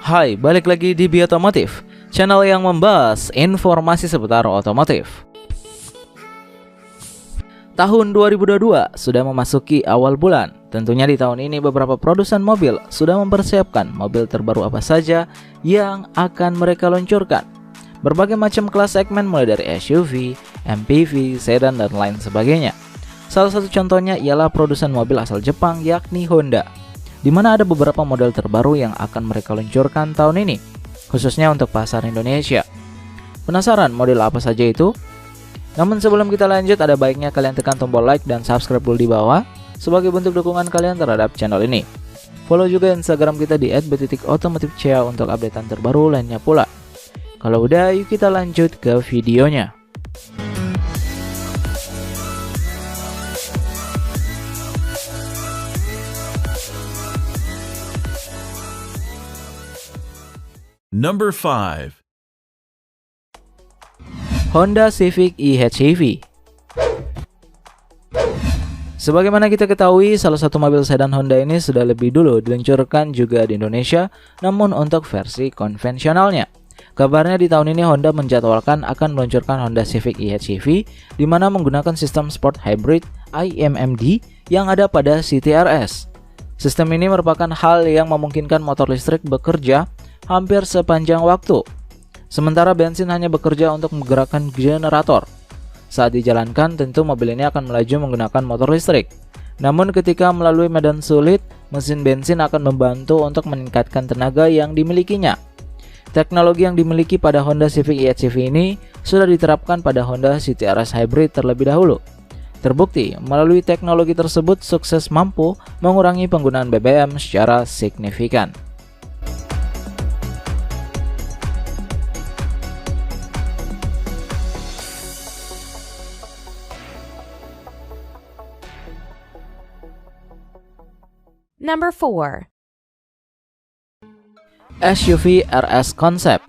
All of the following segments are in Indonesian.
Hai, balik lagi di Biotomotif, channel yang membahas informasi seputar otomotif. Tahun 2022 sudah memasuki awal bulan. Tentunya di tahun ini beberapa produsen mobil sudah mempersiapkan mobil terbaru apa saja yang akan mereka luncurkan. Berbagai macam kelas segmen mulai dari SUV, MPV, sedan, dan lain sebagainya. Salah satu contohnya ialah produsen mobil asal Jepang yakni Honda, di mana ada beberapa model terbaru yang akan mereka luncurkan tahun ini, khususnya untuk pasar Indonesia. Penasaran model apa saja itu? Namun sebelum kita lanjut, ada baiknya kalian tekan tombol like dan subscribe dulu di bawah sebagai bentuk dukungan kalian terhadap channel ini. Follow juga Instagram kita di @b.otomotifca untuk updatean terbaru lainnya pula. Kalau udah, yuk kita lanjut ke videonya. Number 5. Honda Civic e-HEV. Sebagaimana kita ketahui, salah satu mobil sedan Honda ini sudah lebih dulu diluncurkan juga di Indonesia, namun untuk versi konvensionalnya. Kabarnya di tahun ini Honda menjadwalkan akan meluncurkan Honda Civic e-HEV, di mana menggunakan sistem Sport Hybrid IMMD yang ada pada CTRS. Sistem ini merupakan hal yang memungkinkan motor listrik bekerja hampir sepanjang waktu, sementara bensin hanya bekerja untuk menggerakkan generator. Saat dijalankan, tentu mobil ini akan melaju menggunakan motor listrik. Namun ketika melalui medan sulit, mesin bensin akan membantu untuk meningkatkan tenaga yang dimilikinya. Teknologi yang dimiliki pada Honda Civic e-HEV ini sudah diterapkan pada Honda CTRS Hybrid terlebih dahulu. Terbukti, melalui teknologi tersebut sukses mampu mengurangi penggunaan BBM secara signifikan. Number 4. SUV RS Concept.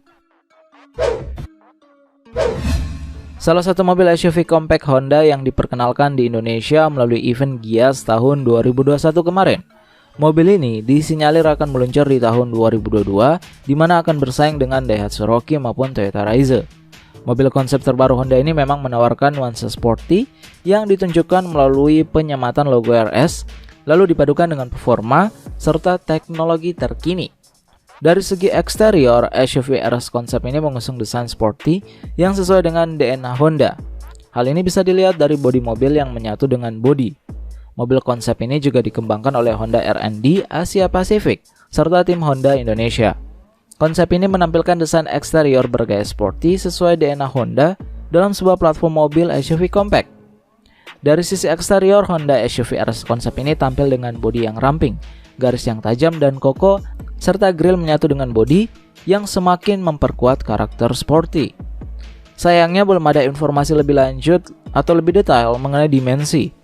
Salah satu mobil SUV compact Honda yang diperkenalkan di Indonesia melalui event Gias tahun 2021 kemarin. Mobil ini disinyalir akan meluncur di tahun 2022, di mana akan bersaing dengan Daihatsu Rocky maupun Toyota Raize. Mobil konsep terbaru Honda ini memang menawarkan nuansa sporty yang ditunjukkan melalui penyematan logo RS, lalu dipadukan dengan performa serta teknologi terkini. Dari segi eksterior, SUV RS konsep ini mengusung desain sporty yang sesuai dengan DNA Honda. Hal ini bisa dilihat dari bodi mobil yang menyatu dengan bodi. Mobil konsep ini juga dikembangkan oleh Honda R&D Asia Pasifik serta tim Honda Indonesia. Konsep ini menampilkan desain eksterior bergaya sporty sesuai DNA Honda dalam sebuah platform mobil SUV compact. Dari sisi eksterior, Honda SUV RS konsep ini tampil dengan bodi yang ramping, garis yang tajam dan kokoh, serta grill menyatu dengan bodi yang semakin memperkuat karakter sporty. Sayangnya belum ada informasi lebih lanjut atau lebih detail mengenai dimensi,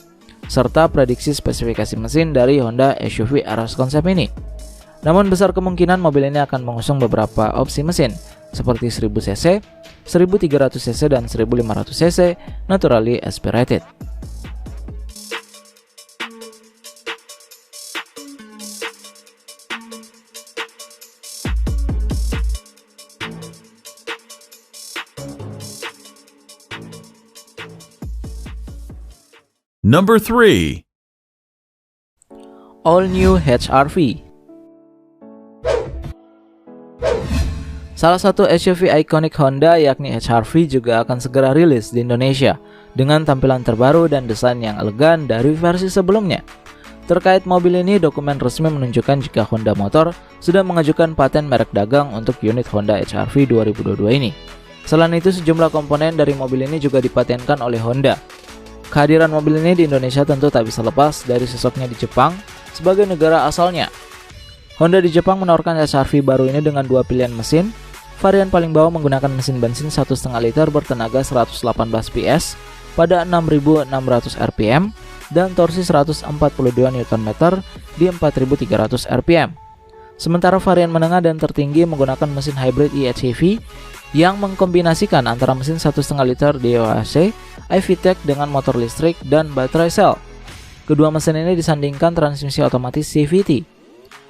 serta prediksi spesifikasi mesin dari Honda SUV RS konsep ini. Namun besar kemungkinan mobil ini akan mengusung beberapa opsi mesin, seperti 1000cc, 1300cc, dan 1500cc naturally aspirated. Number 3. All New HR-V. Salah satu SUV ikonik Honda yakni HR-V juga akan segera rilis di Indonesia dengan tampilan terbaru dan desain yang elegan dari versi sebelumnya. Terkait mobil ini, dokumen resmi menunjukkan jika Honda Motor sudah mengajukan paten merek dagang untuk unit Honda HR-V 2022 ini. Selain itu, sejumlah komponen dari mobil ini juga dipatenkan oleh Honda. Kehadiran mobil ini di Indonesia tentu tak bisa lepas dari sosoknya di Jepang sebagai negara asalnya. Honda di Jepang menawarkan HR-V baru ini dengan dua pilihan mesin. Varian paling bawah menggunakan mesin bensin 1,5 liter bertenaga 118 PS pada 6.600 rpm dan torsi 142 Nm di 4.300 rpm. Sementara varian menengah dan tertinggi menggunakan mesin hybrid e-HEV yang mengkombinasikan antara mesin 1,5 liter DOHC, iVTEC dengan motor listrik dan baterai sel. Kedua mesin ini disandingkan transmisi otomatis CVT.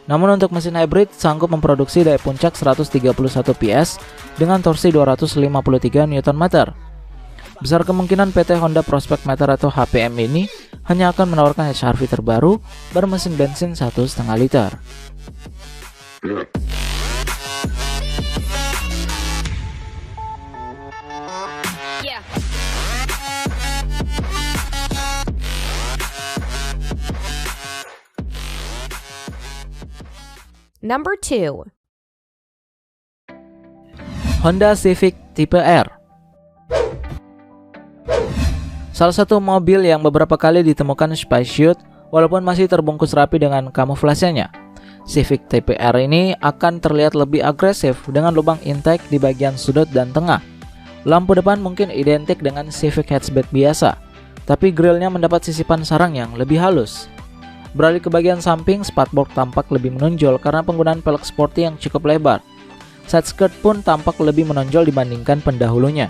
Namun untuk mesin hybrid sanggup memproduksi daya puncak 131 PS dengan torsi 253 Nm. Besar kemungkinan PT Honda Prospect Meter atau HPM ini hanya akan menawarkan HR-V terbaru bermesin bensin 1,5 liter. Number 2. Honda Civic tipe R. Salah satu mobil yang beberapa kali ditemukan spacesuit walaupun masih terbungkus rapi dengan kamuflasenya. Civic tipe R ini akan terlihat lebih agresif dengan lubang intake di bagian sudut dan tengah. Lampu depan mungkin identik dengan Civic hatchback biasa, tapi grillnya mendapat sisipan sarang yang lebih halus. Beralih ke bagian samping, spatboard tampak lebih menonjol karena penggunaan pelek sporty yang cukup lebar. Side skirt pun tampak lebih menonjol dibandingkan pendahulunya.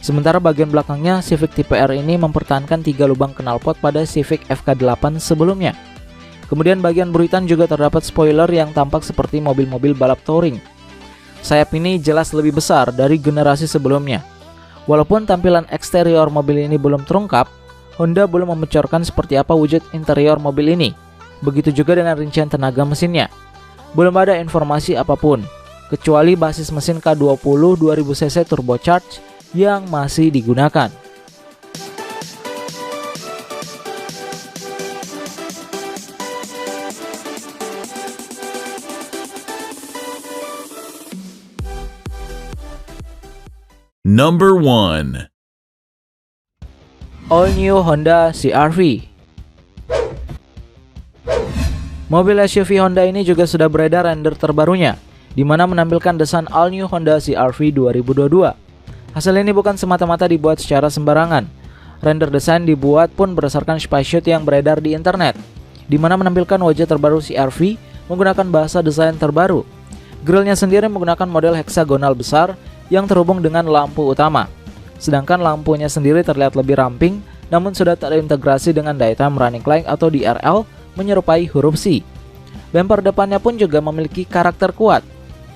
Sementara bagian belakangnya, Civic tipe R ini mempertahankan 3 lubang knalpot pada Civic FK8 sebelumnya. Kemudian bagian buritan juga terdapat spoiler yang tampak seperti mobil-mobil balap touring. Sayap ini jelas lebih besar dari generasi sebelumnya. Walaupun tampilan eksterior mobil ini belum terungkap, Honda belum membocorkan seperti apa wujud interior mobil ini. Begitu juga dengan rincian tenaga mesinnya. Belum ada informasi apapun, kecuali basis mesin K20 2000cc turbocharged yang masih digunakan. Number 1. All new Honda CR-V. Mobil SUV Honda ini juga sudah beredar render terbarunya, di mana menampilkan desain all new Honda CR-V 2022. Hasil ini bukan semata-mata dibuat secara sembarangan. Render desain dibuat pun berdasarkan spaceshot yang beredar di internet, di mana menampilkan wajah terbaru CR-V menggunakan bahasa desain terbaru. Grillnya sendiri menggunakan model heksagonal besar yang terhubung dengan lampu utama. Sedangkan lampunya sendiri terlihat lebih ramping, namun sudah terintegrasi dengan daytime running light atau DRL menyerupai huruf C. Bumper depannya pun juga memiliki karakter kuat.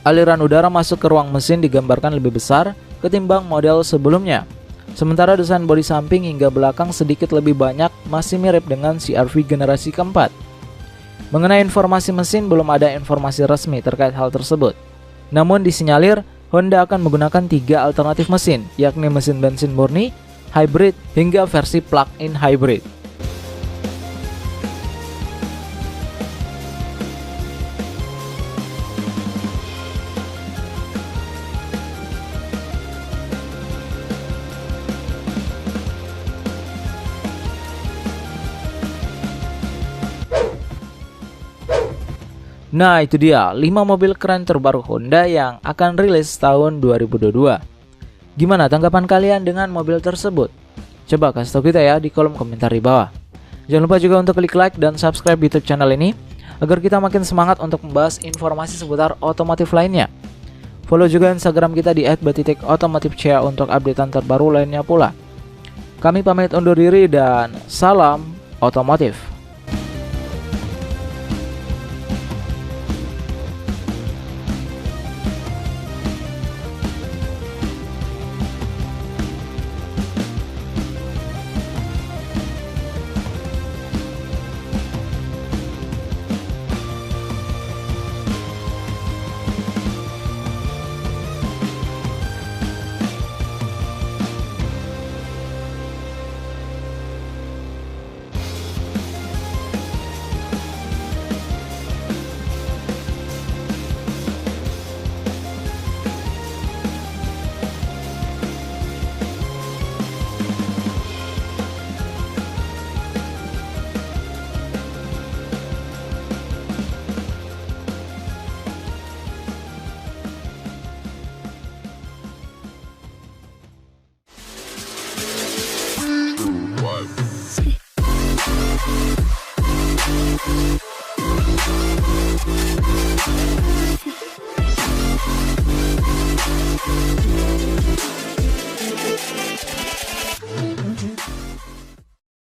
Aliran udara masuk ke ruang mesin digambarkan lebih besar ketimbang model sebelumnya. Sementara desain bodi samping hingga belakang sedikit lebih banyak masih mirip dengan CR-V generasi keempat. Mengenai informasi mesin, belum ada informasi resmi terkait hal tersebut. Namun disinyalir Honda akan menggunakan 3 alternatif mesin, yakni mesin bensin murni, hybrid, hingga versi plug-in hybrid. Nah itu dia 5 mobil keren terbaru Honda yang akan rilis tahun 2022. Gimana tanggapan kalian dengan mobil tersebut? Coba kasih tahu kita ya di kolom komentar di bawah. Jangan lupa juga untuk klik like dan subscribe YouTube channel ini agar kita makin semangat untuk membahas informasi seputar otomotif lainnya. Follow juga Instagram kita di @b.otomotifca untuk updatean terbaru lainnya pula. Kami pamit undur diri dan salam otomotif.